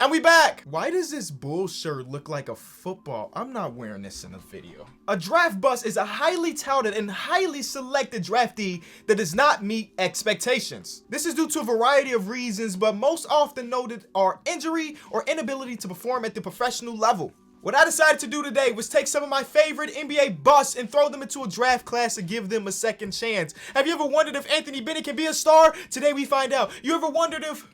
And we back! Why does this bull shirt look like a football? I'm not wearing this in a video. A draft bust is a highly touted and highly selected draftee that does not meet expectations. This is due to a variety of reasons, but most often noted are injury or inability to perform at the professional level. What I decided to do today was take some of my favorite NBA busts and throw them into a draft class and give them a second chance. Have you ever wondered if Anthony Bennett can be a star? Today we find out. You ever wondered if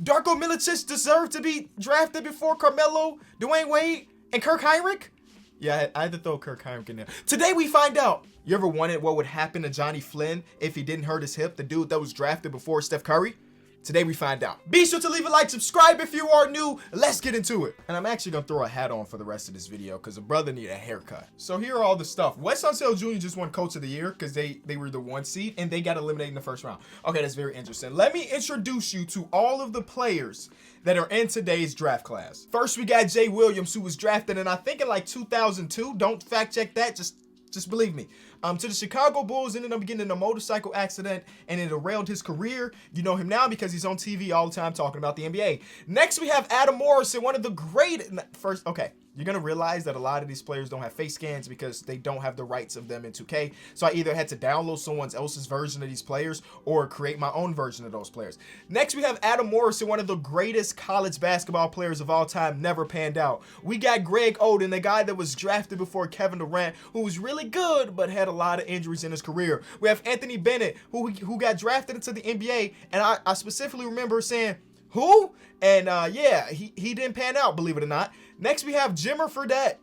Darko Milicic deserved to be drafted before Carmelo, Dwayne Wade, and Kirk Heinrich? Yeah, I had to throw Kirk Heinrich in there. Today we find out. You ever wondered what would happen to Johnny Flynn if he didn't hurt his hip, the dude that was drafted before Steph Curry? Today we find out. Be sure to leave a like, subscribe if you are new. Let's get into it. And I'm actually gonna throw a hat on for the rest of this video because a brother need a haircut. So here are all the stuff. Wes Unseld Jr. just won Coach of the Year because they were the 1 seed and they got eliminated in the first round. Okay, that's very interesting. Let me introduce you to all of the players that are in today's draft class. First, we got Jay Williams, who was drafted in I think in like 2002. Don't fact check that. Just believe me. To the Chicago Bulls, ended up getting in a motorcycle accident and it derailed his career. You know him now because he's on TV all the time talking about the NBA. Next, we have Adam Morrison, one of the great first. Okay, you're gonna realize that a lot of these players don't have face scans because they don't have the rights of them in 2K. So I either had to download someone else's version of these players or create my own version of those players. Next, we have Adam Morrison, one of the greatest college basketball players of all time, never panned out. We got Greg Oden, the guy that was drafted before Kevin Durant, who was really good but had a lot of injuries in his career. We have Anthony Bennett, who got drafted into the NBA, and I specifically remember saying, who? And yeah, he didn't pan out, believe it or not. Next, we have Jimmer Fredette.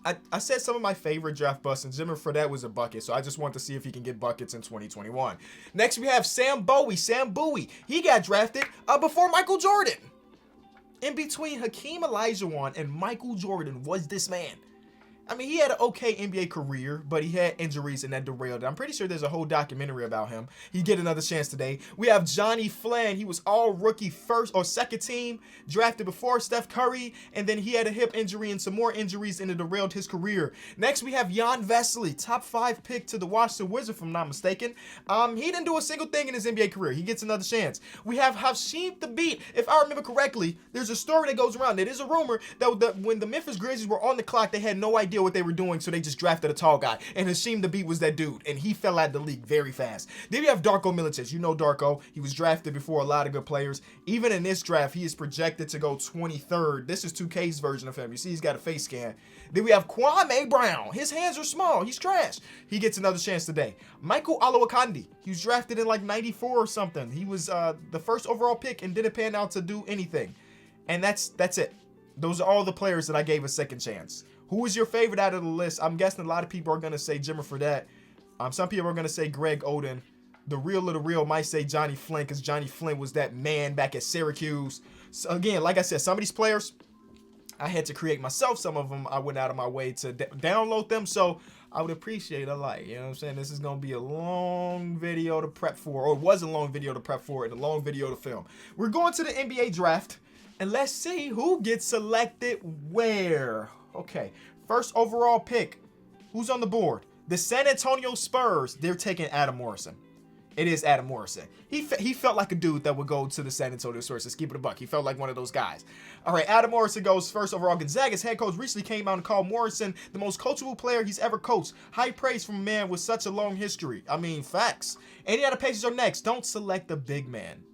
I said some of my favorite draft busts, and Jimmer Fredette was a bucket, so I just want to see if he can get buckets in 2021. Next, we have Sam Bowie. He got drafted before Michael Jordan. In between Hakeem Olajuwon and Michael Jordan was this man. I mean, he had an okay NBA career, but he had injuries and that derailed it. I'm pretty sure there's a whole documentary about him. He get another chance today. We have Johnny Flynn. He was all rookie first or second team, drafted before Steph Curry, and then he had a hip injury and some more injuries and it derailed his career. Next, we have Jan Vesely, top 5 pick to the Washington Wizards, if I'm not mistaken. He didn't do a single thing in his NBA career. He gets another chance. We have Hasheem Thabeet. If I remember correctly, there's a story that goes around. It is a rumor that when the Memphis Grizzlies were on the clock, they had no idea what they were doing, so they just drafted a tall guy, and Hasheem Thabeet was that dude, and he fell out of the league very fast. Then we have Darko Milicic. You know Darko. He was drafted before a lot of good players. Even in this draft, he is projected to go 23rd. This is 2K's version of him. You see he's got a face scan. Then we have Kwame Brown. His hands are small. He's trash. He gets another chance today. Michael Olowokandi. He was drafted in like 94 or something. He was the first overall pick and didn't pan out to do anything. And that's it. Those are all the players that I gave a second chance. Who is your favorite out of the list? I'm guessing a lot of people are going to say Jimmer Fredette. Some people are going to say Greg Oden. The real of the real might say Johnny Flynn because Johnny Flynn was that man back at Syracuse. So again, like I said, some of these players, I had to create myself. Some of them, I went out of my way to download them. So I would appreciate a like. You know what I'm saying? This is going to be a long video to prep for. Or it was a long video to prep for and a long video to film. We're going to the NBA draft. And let's see who gets selected where. Okay, first overall pick. Who's on the board? The San Antonio Spurs. They're taking Adam Morrison. It is Adam Morrison. He felt like a dude that would go to the San Antonio Spurs. Let's keep it a buck. He felt like one of those guys. All right, Adam Morrison goes first overall. Gonzaga's head coach recently came out and called Morrison the most coachable player he's ever coached. High praise from a man with such a long history. I mean, facts. Any other Pacers are next. Don't select the big man.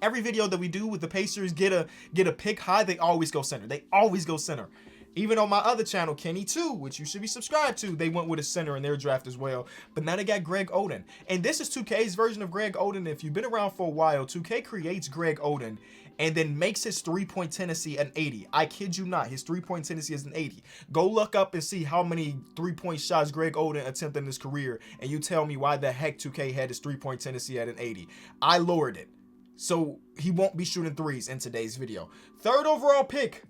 Every video that we do with the Pacers get a pick high, they always go center. They always go center. Even on my other channel, Kenny 2, which you should be subscribed to, they went with a center in their draft as well. But now they got Greg Oden. And this is 2K's version of Greg Oden. If you've been around for a while, 2K creates Greg Oden and then makes his three-point tendency an 80. I kid you not, his three-point tendency is an 80. Go look up and see how many three-point shots Greg Oden attempted in his career, and you tell me why the heck 2K had his three-point tendency at an 80. I lowered it, so he won't be shooting threes in today's video. Third overall pick.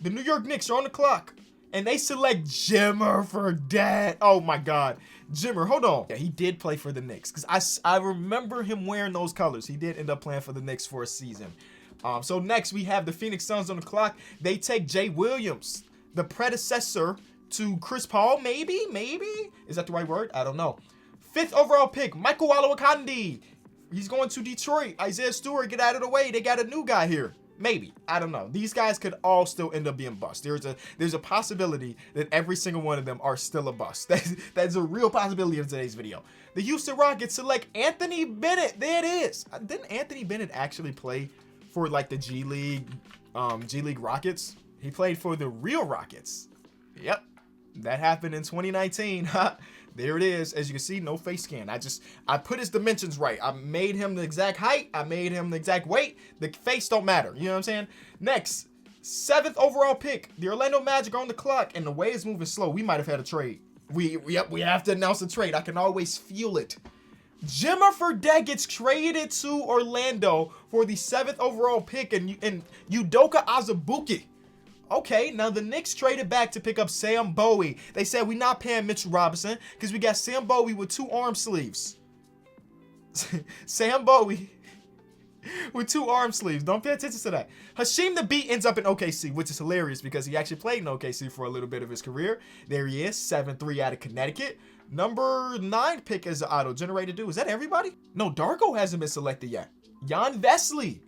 The New York Knicks are on the clock, and they select Jimmer Fredette. Oh, my God. Jimmer, hold on. Yeah, he did play for the Knicks, because I remember him wearing those colors. He did end up playing for the Knicks for a season. So next, we have the Phoenix Suns on the clock. They take Jay Williams, the predecessor to Chris Paul, maybe? Is that the right word? I don't know. Fifth overall pick, Michael Olowokandi. He's going to Detroit. Isaiah Stewart, get out of the way. They got a new guy here. Maybe. I don't know. These guys could all still end up being bust. There's a possibility that every single one of them are still a bust. That's a real possibility in today's video. The Houston Rockets select Anthony Bennett. There it is. Didn't Anthony Bennett actually play for like the G League Rockets? He played for the real Rockets. Yep. That happened in 2019. There it is. As you can see, no face scan. I put his dimensions right. I made him the exact height. I made him the exact weight. The face don't matter. You know what I'm saying? Next, 7th overall pick. The Orlando Magic are on the clock, and the way it's moving slow, we might have had a trade. We have to announce a trade. I can always feel it. Jimmer Fredette gets traded to Orlando for the 7th overall pick, and Udoka Azubuike. Okay, now the Knicks traded back to pick up Sam Bowie. They said we're not paying Mitchell Robinson because we got Sam Bowie with 2 arm sleeves. Sam Bowie with 2 arm sleeves. Don't pay attention to that. Hasheem Thabeet ends up in OKC, which is hilarious because he actually played in OKC for a little bit of his career. There he is, 7'3" out of Connecticut. Number 9 pick is the auto-generated dude. Is that everybody? No, Darko hasn't been selected yet. Jan Vesely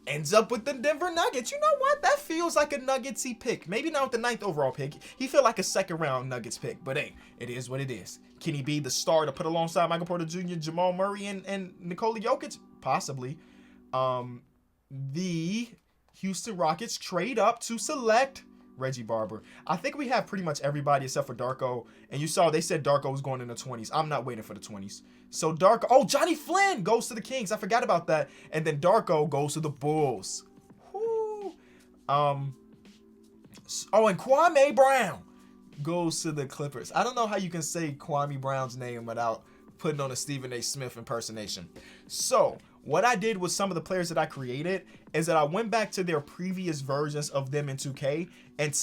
ends up with the Denver Nuggets. You know what? That feels like a Nuggetsy pick. Maybe not with the 9th overall pick. He feel like a 2nd round Nuggets pick. But hey, it is what it is. Can he be the star to put alongside Michael Porter Jr., Jamal Murray, and Nikola Jokic? Possibly. The Houston Rockets trade up to select Reggie Barber. I think we have pretty much everybody except for Darko. And you saw they said Darko was going in the 20s. I'm not waiting for the 20s. So Darko, oh, Johnny Flynn goes to the Kings. I forgot about that. And then Darko goes to the Bulls. Whoo. Oh, and Kwame Brown goes to the Clippers. I don't know how you can say Kwame Brown's name without putting on a Stephen A. Smith impersonation. So what I did with some of the players that I created is that I went back to their previous versions of them in 2K and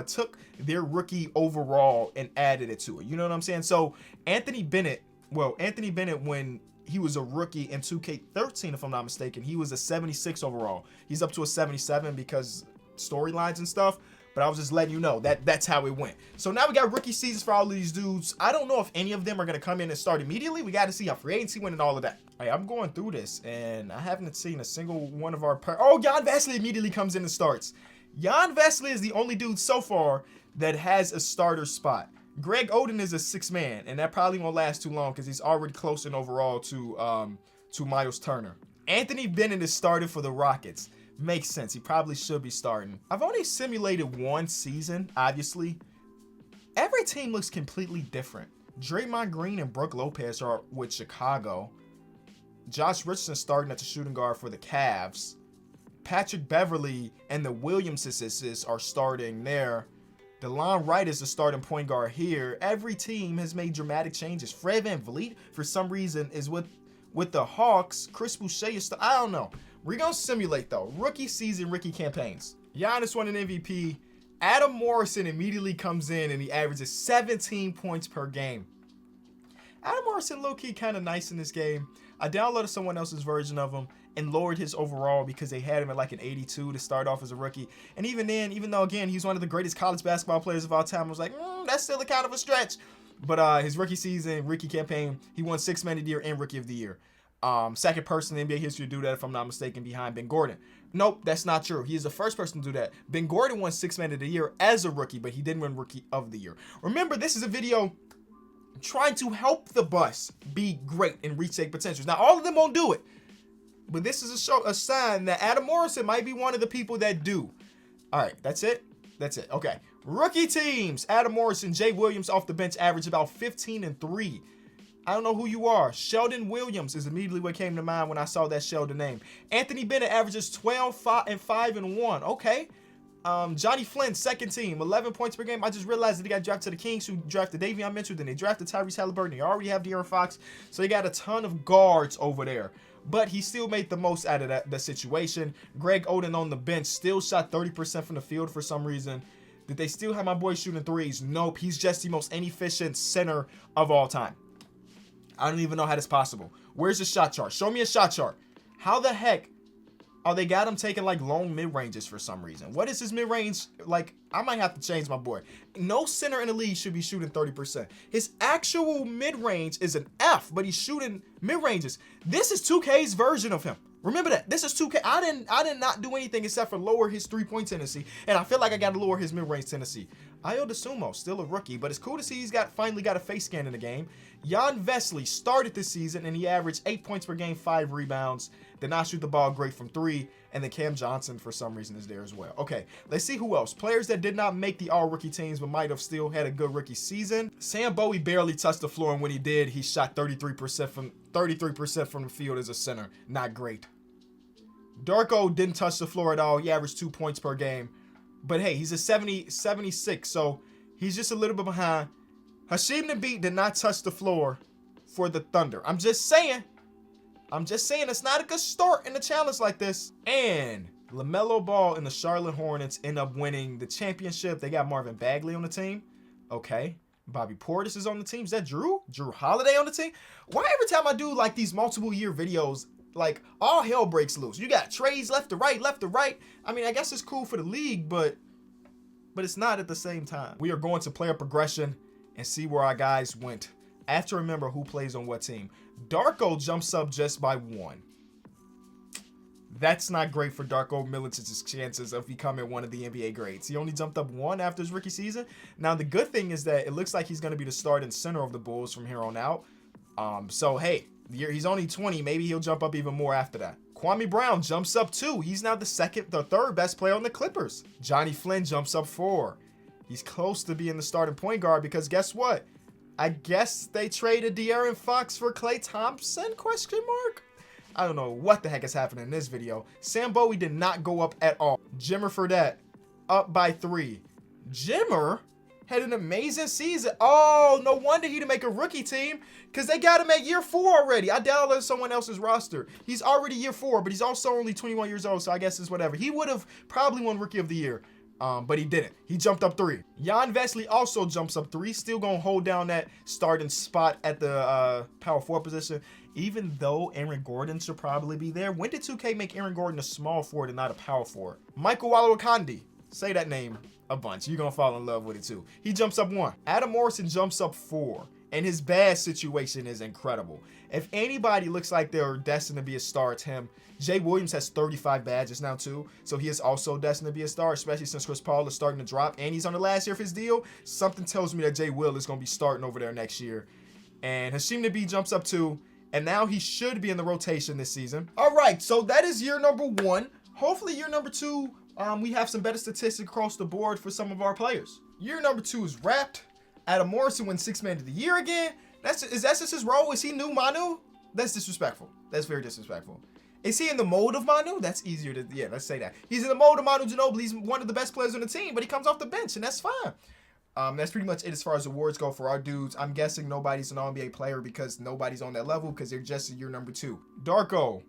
took their rookie overall and added it to it. You know what I'm saying? So Anthony Bennett, when he was a rookie in 2K13, if I'm not mistaken, he was a 76 overall. He's up to a 77 because storylines and stuff. But I was just letting you know that's how it went. So now we got rookie seasons for all of these dudes. I don't know if any of them are going to come in and start immediately. We got to see how free agency went and all of that. Hey, I'm going through this, and I haven't seen a single one of our... Jan Vesely immediately comes in and starts. Jan Vesely is the only dude so far that has a starter spot. Greg Oden is a 6th man, and that probably won't last too long because he's already close in overall to Miles Turner. Anthony Bennett is started for the Rockets. Makes sense. He probably should be starting. I've only simulated 1 season, obviously. Every team looks completely different. Draymond Green and Brook Lopez are with Chicago. Josh Richardson starting at the shooting guard for the Cavs. Patrick Beverly and the Williamses are starting there. DeLon Wright is the starting point guard here. Every team has made dramatic changes. Fred VanVleet, for some reason, is with the Hawks. Chris Boucher is I don't know. We're going to simulate, though. Rookie season, rookie campaigns. Giannis won an MVP. Adam Morrison immediately comes in, and he averages 17 points per game. Adam Morrison, low-key, kind of nice in this game. I downloaded someone else's version of him and lowered his overall because they had him at like an 82 to start off as a rookie. And even then, even though, again, he's one of the greatest college basketball players of all time, I was like, that's still a kind of a stretch. But his rookie season, rookie campaign, he won 6th Man of the Year and Rookie of the Year. 2nd person in NBA history to do that, if I'm not mistaken, behind Ben Gordon. Nope, that's not true. He is the first person to do that. Ben Gordon won 6th Man of the Year as a rookie, but he didn't win Rookie of the Year. Remember, this is a video trying to help the bus be great and reach their potentials. Now, all of them won't do it, but this is a sign that Adam Morrison might be one of the people that do. All right, that's it. That's it. Okay. Rookie teams. Adam Morrison, Jay Williams off the bench, average about 15 and 3. I don't know who you are. Sheldon Williams is immediately what came to mind when I saw that Sheldon name. Anthony Bennett averages 12, 5, and 5 and 1. Okay. Johnny Flynn, 2nd team, 11 points per game. I just realized that he got drafted to the Kings, who drafted Davion Mitchell. Then they drafted Tyrese Halliburton. They already have De'Aaron Fox. So they got a ton of guards over there. But he still made the most out of that situation. Greg Oden on the bench still shot 30% from the field for some reason. Did they still have my boy shooting threes? Nope. He's just the most inefficient center of all time. I don't even know how that's possible. Where's the shot chart? Show me a shot chart. How the heck are they got him taking like long mid-ranges for some reason? What is his mid-range? Like, I might have to change my boy. No center in the league should be shooting 30%. His actual mid-range is an F, but he's shooting mid-ranges. This is 2K's version of him. Remember that. This is 2K. I did not do anything except for lower his 3-point tendency, and I feel like I got to lower his mid-range tendency. Ayo DeSumo, still a rookie, but it's cool to see he's finally got a face scan in the game. Jan Vesely started this season, and he averaged 8 points per game, 5 rebounds. Did not shoot the ball great from 3, and then Cam Johnson, for some reason, is there as well. Okay, let's see who else. Players that did not make the all-rookie teams, but might have still had a good rookie season. Sam Bowie barely touched the floor, and when he did, he shot 33% from the field as a center. Not great. Darko didn't touch the floor at all. He averaged 2 points per game. But hey, he's a 76, so he's just a little bit behind. Hasheem Thabeet did not touch the floor for the Thunder. I'm just saying it's not a good start in a challenge like this. And LaMelo Ball and the Charlotte Hornets end up winning the championship. They got Marvin Bagley on the team. Okay. Bobby Portis is on the team. Is that Drew? Drew Holiday on the team? Why every time I do like these multiple year videos, like all hell breaks loose? You got trades left to right, left to right. I mean, I guess it's cool for the league, but it's not at the same time. We are going to player progression and see where our guys went. I have to remember who plays on what team. Darko jumps up just by 1. That's not great for Darko Milicic's chances of becoming one of the NBA greats. He only jumped up 1 after his rookie season. Now, the good thing is that it looks like he's going to be the starting center of the Bulls from here on out. So, hey, he's only 20. Maybe he'll jump up even more after that. Kwame Brown jumps up 2. He's now the third best player on the Clippers. Johnny Flynn jumps up 4. He's close to being the starting point guard because guess what? I guess they traded De'Aaron Fox for Klay Thompson, ? I don't know what the heck is happening in this video. Sam Bowie did not go up at all. Jimmer Fredette up by 3. Jimmer had an amazing season. Oh, no wonder he didn't make a rookie team because they got him at year 4 already. I downloaded someone else's roster. He's already year 4, but he's also only 21 years old, so I guess it's whatever. He would have probably won Rookie of the Year. But he didn't. He jumped up 3. Jan Vesely also jumps up 3. Still going to hold down that starting spot at the power forward position, even though Aaron Gordon should probably be there. When did 2K make Aaron Gordon a small forward and not a power forward? Michael Walawakandi. Say that name a bunch. You're going to fall in love with it too. He jumps up 1. Adam Morrison jumps up 4. And his bad situation is incredible. If anybody looks like they're destined to be a star, it's him. Jay Williams has 35 badges now too, so he is also destined to be a star, especially since Chris Paul is starting to drop and he's on the last year of his deal. Something tells me that Jay Will is going to be starting over there next year. And Hasheem Thabeet jumps up 2, and now he should be in the rotation this season. All right, so that is year number 1. Hopefully year number 2, we have some better statistics across the board for some of our players. Year number 2 is wrapped. Adam Morrison wins 6th Man of the Year again. Is that just his role? Is he new Manu? That's disrespectful. That's very disrespectful. Is he in the mold of Manu? That's easier to, yeah, let's say that. He's in the mold of Manu Ginobili. He's one of the best players on the team, but he comes off the bench, and that's fine. That's pretty much it as far as awards go for our dudes. I'm guessing nobody's an All-NBA player because nobody's on that level because they're just a year number 2. Darko.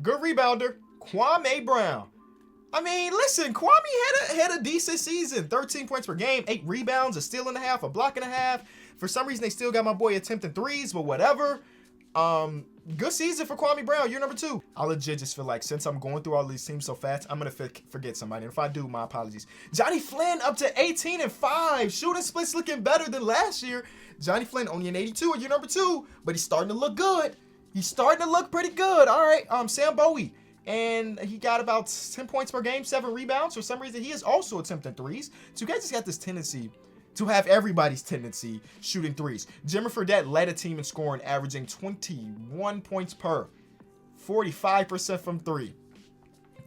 Good rebounder. Kwame Brown. I mean, listen, Kwame had a decent season. 13 points per game, 8 rebounds, a steal and a half, a block and a half. For some reason, they still got my boy attempting threes, but whatever. Good season for Kwame Brown, year number 2. I legit just feel like since I'm going through all these teams so fast, I'm going to forget somebody. And if I do, my apologies. Johnny Flynn up to 18 and 5. Shooting splits looking better than last year. Johnny Flynn only an 82 at year number 2, but he's starting to look good. He's starting to look pretty good. All right, Sam Bowie. And he got about 10 points per game, 7 rebounds. For some reason, he is also attempting threes. So you guys just got this tendency to have everybody's tendency shooting threes. Jimmer Fredette led a team in scoring, averaging 21 points per, 45% from 3.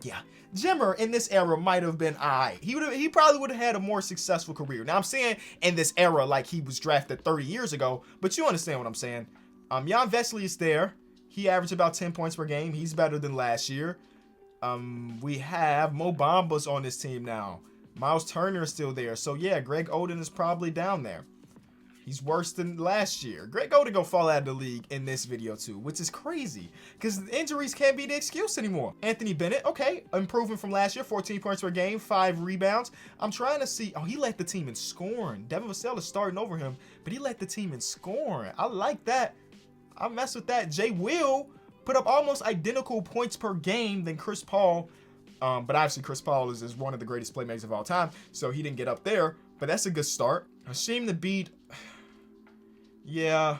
Yeah, Jimmer in this era might have been He probably would have had a more successful career. Now I'm saying in this era like he was drafted 30 years ago, but you understand what I'm saying. Jan Vesely is there. He averaged about 10 points per game. He's better than last year. We have Mo Bamba's on this team now. Miles Turner is still there. So, yeah, Greg Oden is probably down there. He's worse than last year. Greg Oden gonna fall out of the league in this video, too, which is crazy because injuries can't be the excuse anymore. Anthony Bennett, okay, improving from last year, 14 points per game, 5 rebounds. I'm trying to see. Oh, he led the team in scoring. Devin Vassell is starting over him, but he led the team in scoring. I like that. I mess with that. Jay Will put up almost identical points per game than Chris Paul. But obviously Chris Paul is one of the greatest playmakers of all time, so he didn't get up there. But that's a good start. Hasheem Thabeet, yeah,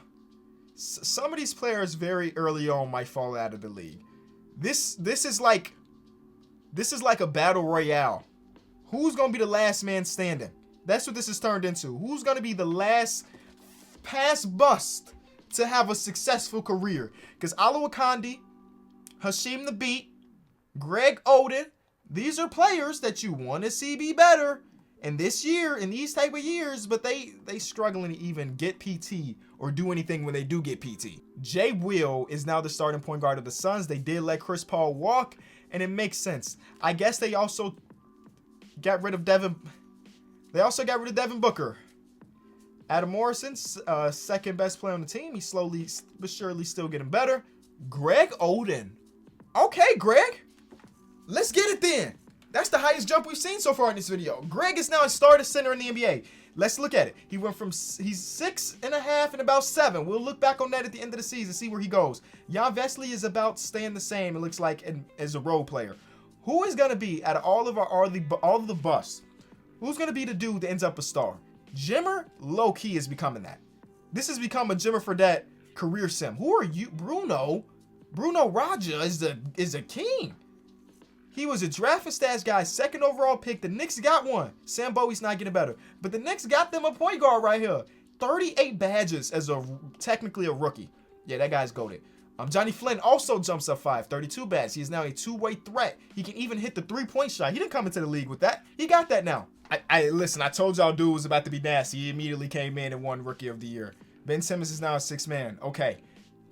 Some of these players very early on might fall out of the league. This is like a battle royale. Who's gonna be the last man standing? That's what this has turned into. Who's gonna be the last pass bust to have a successful career? Because Alawakandi, Hashim the Beat, Greg Oden, these are players that you want to see be better. And this year, in these type of years, but they struggling to even get PT or do anything when they do get PT. Jay Will is now the starting point guard of the Suns. They did let Chris Paul walk, and it makes sense. I guess they also got rid of Devin. They also got rid of Devin Booker. Adam Morrison, second best player on the team. He's slowly but surely still getting better. Greg Oden. Okay, Greg. Let's get it then. That's the highest jump we've seen so far in this video. Greg is now a starter center in the NBA. Let's look at it. He went from, he's 6.5 and about 7. We'll look back on that at the end of the season, see where he goes. Jan Vesely is about staying the same, it looks like, as a role player. Who is going to be, out of all of the busts, who's going to be the dude that ends up a star? Jimmer, low-key, is becoming that. This has become a Jimmer Fredette career sim. Who are you? Bruno Raja is a king. He was a draft and stats guy, second overall pick. The Knicks got one. Sam Bowie's not getting better. But the Knicks got them a point guard right here. 38 badges as technically a rookie. Yeah, that guy's goated. Johnny Flynn also jumps up 5, 32 badges. He is now a two-way threat. He can even hit the three-point shot. He didn't come into the league with that. He got that now. Listen, I told y'all dude was about to be nasty. He immediately came in and won Rookie of the Year. Ben Simmons is now a 6th man. Okay.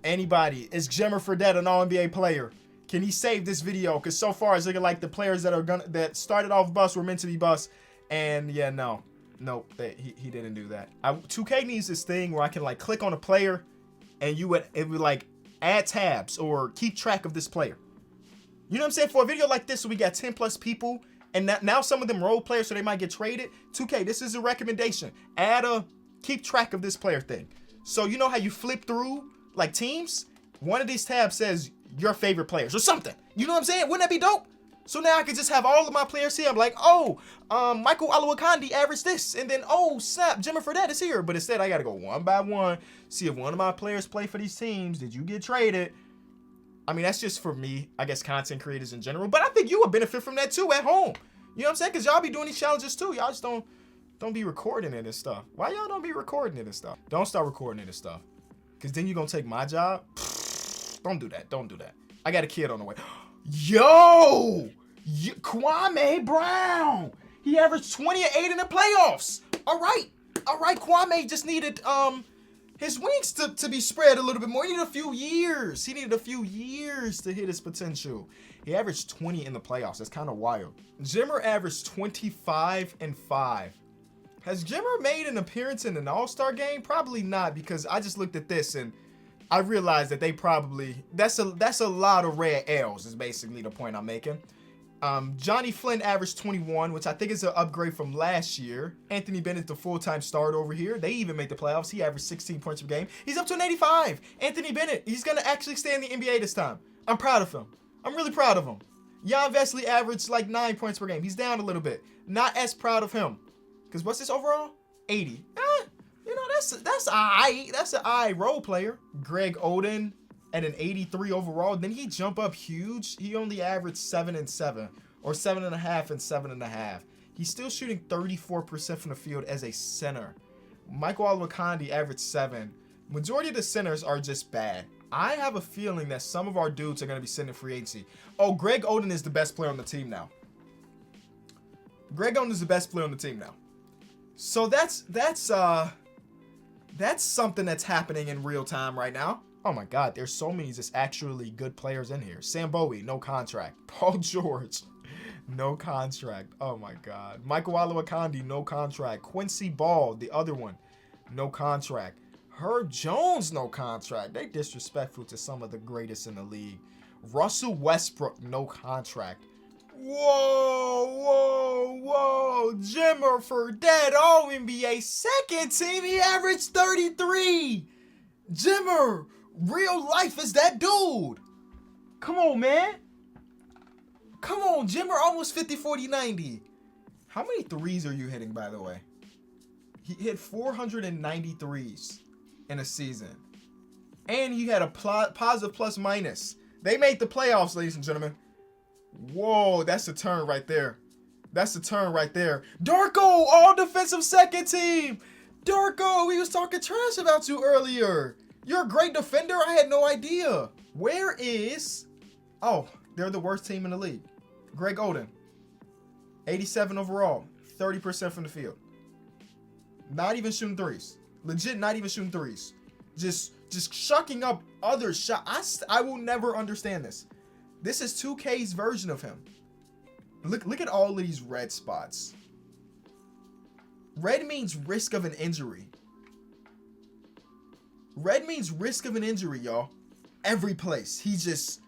Anybody? Is Jimmer Fredette an All-NBA player? Can he save this video? Because so far it's looking like the players that started off bust were meant to be bust. And yeah, nope, he didn't do that. 2K needs this thing where I can like click on a player and it would like add tabs or keep track of this player. You know what I'm saying? For a video like this, so we got 10 plus people, and now some of them role players, so they might get traded. 2K, this is a recommendation. Add a keep track of this player thing. So you know how you flip through like teams? One of these tabs says your favorite players or something. You know what I'm saying? Wouldn't that be dope? So now I could just have all of my players here. I'm like, oh, Michael Alawakandi averaged this. And then, oh, snap, Jimmer Fredette is here. But instead, I got to go one by one, see if one of my players play for these teams. Did you get traded? I mean, that's just for me, I guess, content creators in general. But I think you would benefit from that, too, at home. You know what I'm saying? Because y'all be doing these challenges, too. Y'all just don't be recording it and stuff. Why y'all don't be recording it and stuff? Don't start recording it and stuff. Because then you're going to take my job. Don't do that. Don't do that. I got a kid on the way. Yo! Kwame Brown! He averaged 20 and 8 in the playoffs. All right. Kwame just needed his wings to be spread a little bit more. He needed a few years. He needed a few years to hit his potential. He averaged 20 in the playoffs. That's kind of wild. Jimmer averaged 25 and 5. Has Jimmer made an appearance in an All-Star game? Probably not, because I just looked at this and I realized that that's a lot of red L's is basically the point I'm making. Johnny Flynn averaged 21, which I think is an upgrade from last year. Anthony Bennett, the full-time starter over here. They even made the playoffs. He averaged 16 points per game. He's up to an 85. Anthony Bennett, he's going to actually stay in the NBA this time. I'm proud of him. I'm really proud of him. Jan Vesely averaged like 9 points per game. He's down a little bit. Not as proud of him. Because what's his overall? 80. You know, that's an I role player. Greg Oden at an 83 overall. Then he jump up huge. He only averaged 7 and 7 or 7.5 and 7.5. He's still shooting 34% from the field as a center. Michael Alawakandi averaged 7. Majority of the centers are just bad. I have a feeling that some of our dudes are going to be sitting in free agency. Oh, Greg Oden is the best player on the team now. Greg Oden is the best player on the team now. So that's something that's happening in real time right now. Oh my God, there's so many just actually good players in here. Sam Bowie, no contract. Paul George, no contract. Oh my God. Michael Alawakandi, no contract. Quincy Ball, the other one, no contract. Herb Jones, no contract. They disrespectful to some of the greatest in the league. Russell Westbrook, no contract. Whoa. Jimmer Fredette, All-NBA second team. He averaged 33. Jimmer, real life is that dude. Come on, man. Come on, Jimmer, almost 50, 40, 90. How many threes are you hitting, by the way? He hit 493s in a season. And he had a positive plus minus. They made the playoffs, ladies and gentlemen. Whoa, that's a turn right there. That's a turn right there. Darko, all defensive second team. Darko, we was talking trash about you earlier. You're a great defender. I had no idea. Where is... Oh, they're the worst team in the league. Greg Oden. 87 overall. 30% from the field. Not even shooting threes. Legit not even shooting threes. Just shucking up other shots. I will never understand this. This is 2K's version of him. Look at all of these red spots. Red means risk of an injury. Red means risk of an injury, y'all. Every place. He just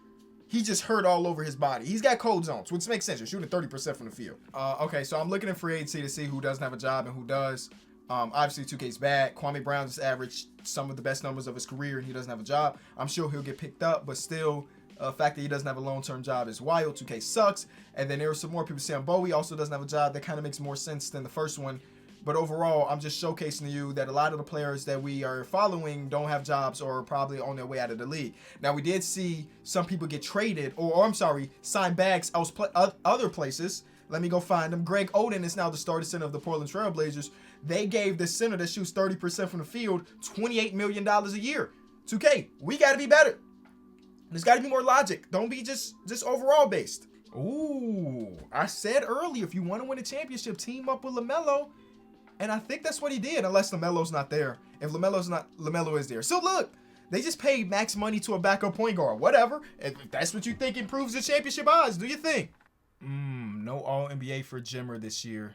hurt all over his body. He's got cold zones, which makes sense. You're shooting 30% from the field. Okay, so I'm looking at free agency to see who doesn't have a job and who does. Obviously, 2K's bad. Kwame Brown just averaged some of the best numbers of his career, and he doesn't have a job. I'm sure he'll get picked up, but still, the fact that he doesn't have a long-term job is wild. 2K sucks. And then there are some more people saying Bowie also doesn't have a job. That kind of makes more sense than the first one. But overall, I'm just showcasing to you that a lot of the players that we are following don't have jobs or are probably on their way out of the league. Now, we did see some people get traded, or I'm sorry, sign bags other places. Let me go find them. Greg Oden is now the starting center of the Portland Trail Blazers. They gave the center that shoots 30% from the field $28 million a year. 2K, we got to be better. There's got to be more logic. Don't be just overall based. Ooh, I said earlier, if you want to win a championship, team up with LaMelo. And I think that's what he did, unless LaMelo's not there. If LaMelo is there. So look, they just paid max money to a backup point guard. Whatever. If that's what you think improves the championship odds, do you think? No All-NBA for Jimmer this year.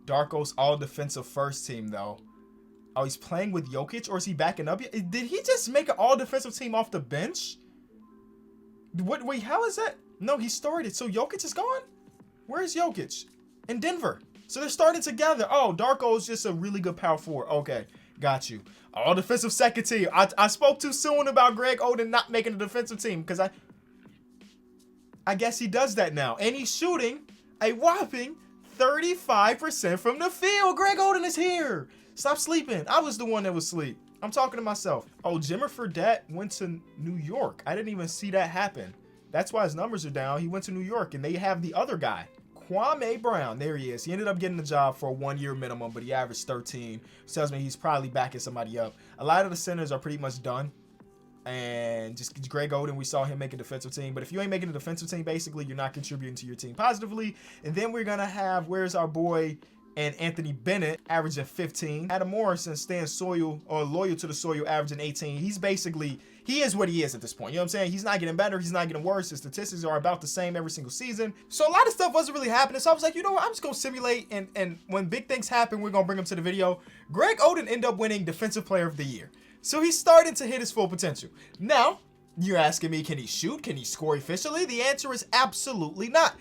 Darko's all-defensive first team, though. Oh, he's playing with Jokic, or is he backing up? Did he just make an all-defensive team off the bench? What? Wait, how is that? No, he started. So Jokic is gone? Where's Jokic? In Denver. So they're starting together. Oh, Darko is just a really good power forward. Okay, got you. All defensive second team. I spoke too soon about Greg Oden not making a defensive team because I guess he does that now. And he's shooting a whopping 35% from the field. Greg Oden is here. Stop sleeping. I was the one that was asleep. I'm talking to myself. Oh, Jimmer Fredette went to New York. I didn't even see that happen. That's why his numbers are down. He went to New York, and they have the other guy. Kwame Brown, there he is. He ended up getting the job for a 1-year minimum, but he averaged 13. Tells me he's probably backing somebody up. A lot of the centers are pretty much done. And just Greg Oden, we saw him make a defensive team. But if you ain't making a defensive team, basically, you're not contributing to your team positively. And then we're going to have, where's our boy and Anthony Bennett, averaging 15. Adam Morrison staying loyal to the soil, averaging 18. He is what he is at this point. You know what I'm saying? He's not getting better. He's not getting worse. His statistics are about the same every single season. So a lot of stuff wasn't really happening. So I was like, you know what? I'm just going to simulate. And when big things happen, we're going to bring them to the video. Greg Oden ended up winning Defensive Player of the Year. So he's starting to hit his full potential. Now, you're asking me, can he shoot? Can he score efficiently? The answer is absolutely not.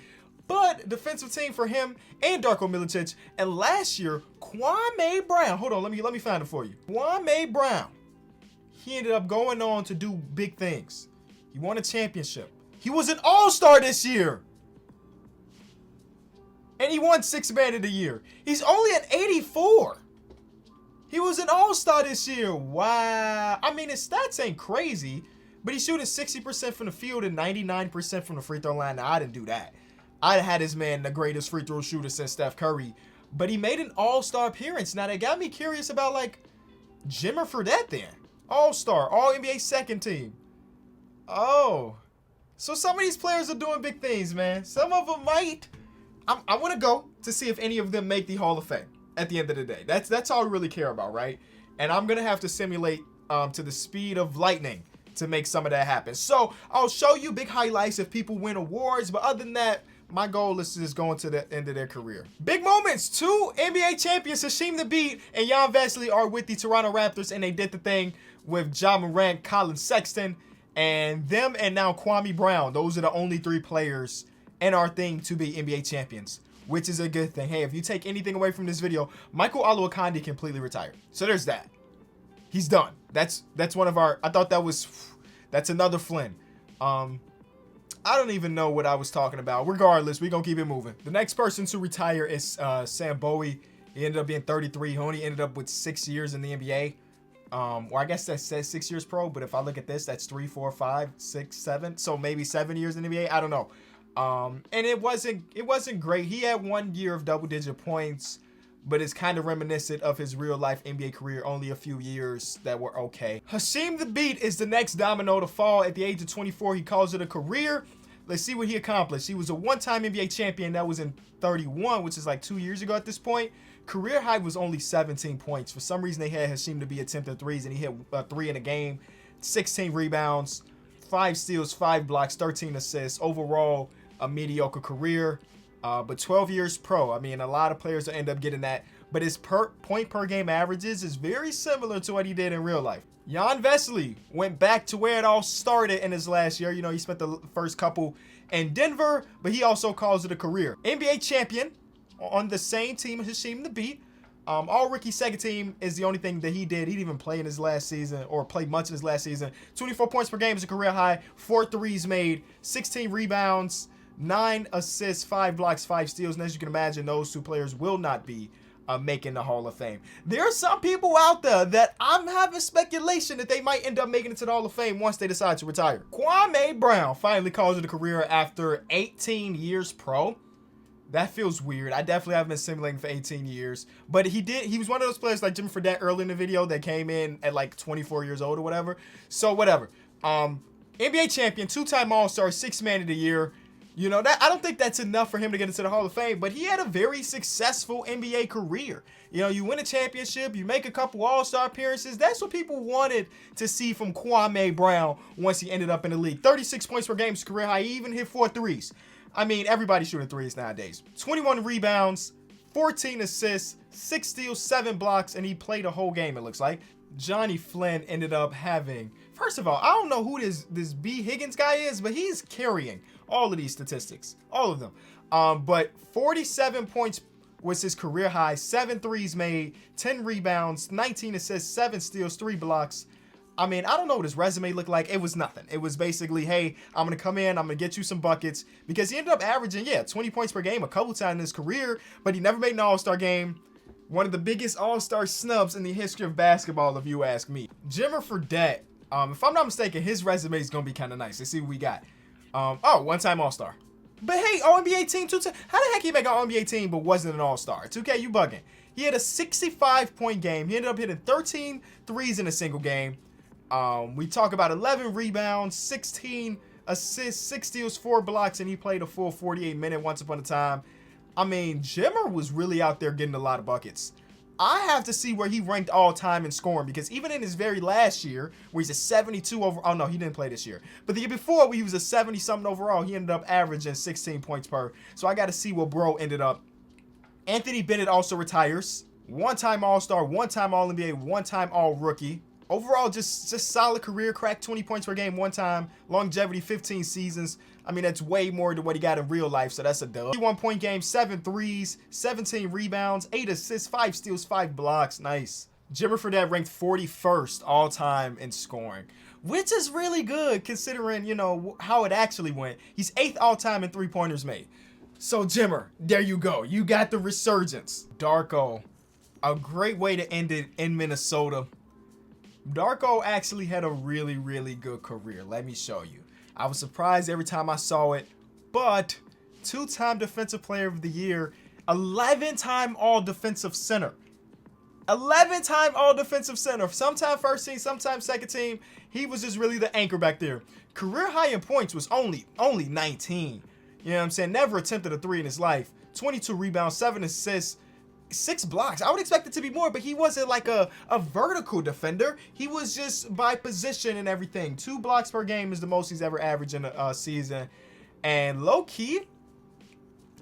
But defensive team for him and Darko Milicic. And last year, Kwame Brown. Hold on, let me find it for you. Kwame Brown. He ended up going on to do big things. He won a championship. He was an all-star this year. And he won Sixth Man of the Year. He's only an 84. He was an all-star this year. Wow. I mean, his stats ain't crazy, but he's shooting 60% from the field and 99% from the free throw line. Now, I didn't do that. I had his man the greatest free throw shooter since Steph Curry, but he made an all-star appearance. Now, that got me curious about, like, Jimmer Fredette then. All-star, all-NBA second team. Oh. So some of these players are doing big things, man. Some of them might. I want to go to see if any of them make the Hall of Fame at the end of the day. That's all we really care about, right? And I'm going to have to simulate to the speed of lightning to make some of that happen. So I'll show you big highlights if people win awards, but other than that, my goal is to just go into the end of their career. Big moments. 2 NBA champions, Hasheem Thabeet and Jan Vesely, are with the Toronto Raptors, and they did the thing with Ja Morant, Colin Sexton, and them, and now Kwame Brown. Those are the only 3 players in our thing to be NBA champions, which is a good thing. Hey, if you take anything away from this video, Michael Oluokande completely retired. So there's that. He's done. That's one of our, I thought that's another Flynn. I don't even know what I was talking about. Regardless, we're going to keep it moving. The next person to retire is Sam Bowie. He ended up being 33. He only ended up with 6 years in the NBA. Or I guess that says 6 years pro, but if I look at this, that's 3, 4, 5, 6, 7. So maybe 7 years in the NBA. I don't know. And it wasn't great. He had 1 year of double-digit points, but it's kind of reminiscent of his real-life NBA career. Only a few years that were okay. Hasheem the Beat is the next domino to fall. At the age of 24, he calls it a career. Let's see what he accomplished. He was a one-time NBA champion. That was in 31, which is like 2 years ago at this point. Career high was only 17 points. For some reason, they had Hasheem to be attempting threes, and he hit 3 in a game, 16 rebounds, 5 steals, 5 blocks, 13 assists. Overall, a mediocre career, but 12 years pro. I mean, a lot of players will end up getting that, but his point per game averages is very similar to what he did in real life. Jan Vesely went back to where it all started in his last year. You know, he spent the first couple in Denver, but he also calls it a career. NBA champion on the same team as Hasheem the Beat. All rookie second team is the only thing that he did. He didn't even play in his last season or play much in his last season. 24 points per game is a career high. 4 threes made, 16 rebounds, 9 assists, 5 blocks, 5 steals. And as you can imagine, those 2 players will not be making the Hall of Fame. There are some people out there that I'm having speculation that they might end up making it to the Hall of Fame once they decide to retire. Kwame Brown finally calls it a career after 18 years pro. That feels weird. I definitely haven't been simulating for 18 years. But he was one of those players like Jimmy Fredette early in the video that came in at like 24 years old or whatever. So whatever. NBA champion, 2-time All-Star, 6th man of the year. You know, that I don't think that's enough for him to get into the Hall of Fame, but he had a very successful NBA career. You know, you win a championship, you make a couple All-Star appearances. That's what people wanted to see from Kwame Brown once he ended up in the league. 36 points per game, his career high. He even hit 4 threes. I mean, everybody's shooting threes nowadays. 21 rebounds, 14 assists, 6 steals, 7 blocks, and he played a whole game, it looks like. Johnny Flynn ended up having, first of all, I don't know who this B. Higgins guy is, but he's carrying all of these statistics, all of them. But 47 points was his career high, 7 threes made, 10 rebounds, 19 assists, 7 steals, 3 blocks. I mean, I don't know what his resume looked like. It was nothing. It was basically, hey, I'm going to come in, I'm going to get you some buckets. Because he ended up averaging, 20 points per game a couple times in his career, but he never made an All-Star game. One of the biggest All-Star snubs in the history of basketball, if you ask me. Jimmer Fredette, if I'm not mistaken, his resume is going to be kind of nice. Let's see what we got. One-time All-Star. But hey, All-NBA team, 2 times. How the heck he make an All-NBA team but wasn't an All-Star? 2K, you bugging. He had a 65-point game. He ended up hitting 13 threes in a single game. We talk about 11 rebounds, 16 assists, 6 steals, 4 blocks, and he played a full 48-minute once upon a time. I mean, Jimmer was really out there getting a lot of buckets. I have to see where he ranked all time in scoring, because even in his very last year, where he's a 72 over, oh no, he didn't play this year, but the year before, where he was a 70-something overall, he ended up averaging 16 points per. So I got to see where bro ended up. Anthony Bennett also retires. One-time All-Star, one-time All-NBA, one-time All-Rookie. Overall, just solid career, cracked 20 points per game one time, longevity 15 seasons. I mean, that's way more than what he got in real life, so that's a dub. 51-point game, 7 threes, 17 rebounds, 8 assists, 5 steals, 5 blocks. Nice. Jimmer Fredette ranked 41st all time in scoring, which is really good considering, you know, how it actually went. He's 8th all time in 3-pointers made. So Jimmer, there you go. You got the resurgence. Darko, a great way to end it in Minnesota. Darko actually had a really, really good career. Let me show you. I was surprised every time I saw it, but 2-time Defensive Player of the Year, 11-time All-Defensive Center. 11-time All-Defensive Center. Sometime first team, sometime second team. He was just really the anchor back there. Career high in points was only 19. You know what I'm saying? Never attempted a 3 in his life. 22 rebounds, 7 assists, 6 blocks. I would expect it to be more, but he wasn't like a vertical defender. He was just by position and everything. 2 blocks per game is the most he's ever averaged in a season. And low-key,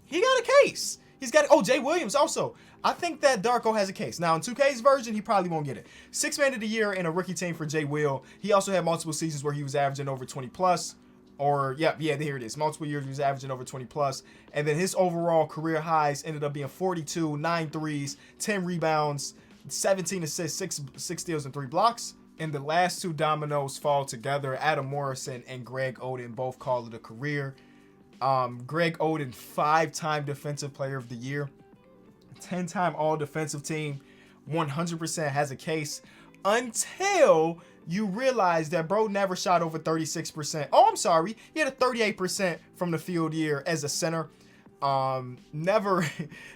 he got a case. He's got, Jay Williams also. I think that Darko has a case. Now, in 2K's version, he probably won't get it. 6th man of the year in a rookie team for Jay Will. He also had multiple seasons where he was averaging over 20+. Or, yeah, here it is. Multiple years he was averaging over 20+. And then his overall career highs ended up being 42, 9 threes, 10 rebounds, 17 assists, 6 steals, and 3 blocks. And the last 2 dominoes fall together. Adam Morrison and Greg Oden both call it a career. Greg Oden, 5-time Defensive Player of the Year. 10-time All-Defensive Team. 100% has a case. until you realize that bro never shot over 36%. Oh, I'm sorry. He had a 38% from the field year as a center. Never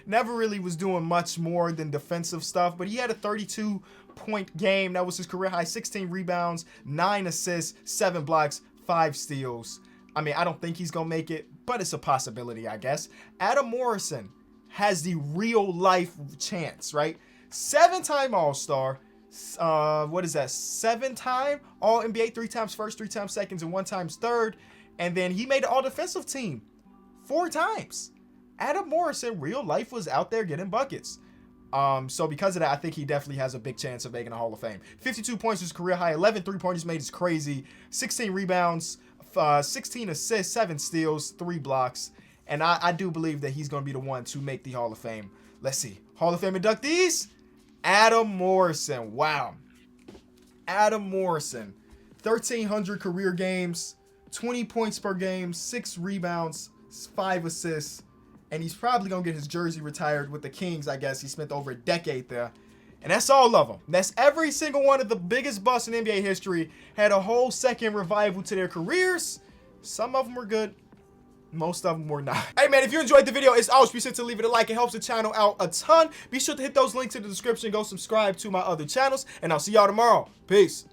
really was doing much more than defensive stuff, but he had a 32-point game. That was his career high. 16 rebounds, 9 assists, 7 blocks, 5 steals. I mean, I don't think he's gonna make it, but it's a possibility, I guess. Adam Morrison has the real life chance, right? 7-time All-Star. What is that? 7-time All-NBA, 3 times first, 3 times seconds, and 1 times third. And then he made the All-Defensive team 4 times. Adam Morrison, real life, was out there getting buckets. So because of that, I think he definitely has a big chance of making a Hall of Fame. 52 points is career high. 11 3-pointers made is crazy. 16 rebounds, 16 assists, 7 steals, 3 blocks. And I do believe that he's going to be the one to make the Hall of Fame. Let's see. Hall of Fame inductees. Adam Morrison. Wow. Adam Morrison. 1,300 career games. 20 points per game. 6 rebounds. 5 assists. And he's probably going to get his jersey retired with the Kings, I guess. He spent over a decade there. And that's all of them. That's every single one of the biggest busts in NBA history. Had a whole second revival to their careers. Some of them were good. Most of them were not. Hey man, if you enjoyed the video, as always, be sure to leave it a like. It helps the channel out a ton. Be sure to hit those links in the description. Go subscribe to my other channels. And I'll see y'all tomorrow. Peace.